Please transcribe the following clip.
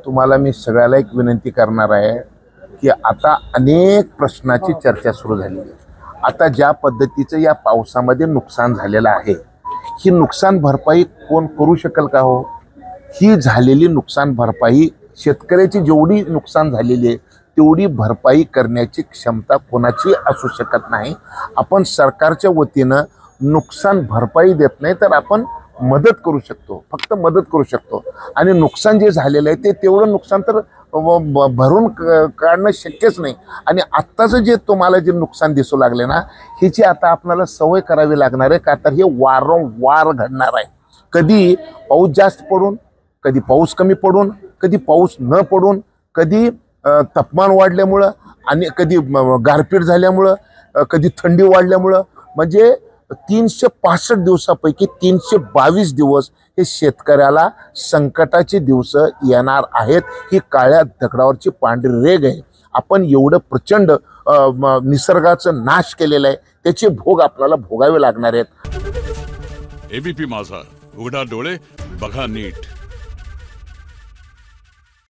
तुम्हाला मी सगळ्याला एक विनंती करणार आहे की आता अनेक प्रश्नाची चर्चा सुरू झाली आहे। आता ज्या पद्धतीचं या पावसामध्ये नुकसान झालेलं आहे, ही नुकसान भरपाई कोण करू शकेल का हो? ही झालेली नुकसान भरपाई शेतकऱ्याची जेवढी नुकसान झालेली आहे तेवढी भरपाई करण्याची क्षमता कोणाची असू शकत नाही। आपण सरकारच्या वतीनं नुकसान भरपाई देत नाही तर आपण मदत करू शकतो, फक्त मदत करू शकतो। आणि नुकसान जे झालेलं आहे ते तेवढं नुकसान तर भरून काढणं शक्यच नाही। आणि आत्ताचं जे तुम्हाला जे नुकसान दिसू लागले ना, ह्याची आता आपल्याला सवय करावी लागणार आहे, का तर हे वारंवार घडणार आहे। कधी पाऊस जास्त पडून, कधी पाऊस कमी पडून, कधी पाऊस न पडून, कधी तापमान वाढल्यामुळं आणि कधी गारपीट झाल्यामुळं, कधी थंडी वाढल्यामुळं, म्हणजे 365 दिवसापैकी 322 दिवस हे शेतकऱ्याला संकटाचे दिवस येणार आहेत। ही काळ्या दगडावरची पांढरी रेघ आहे। आपण एवढं प्रचंड निसर्गाचं नाश केलेलं आहे, त्याचे भोग आपल्याला भोगावे लागणार आहेत। एबीपी माझा, उघडा डोळे बघा नीट।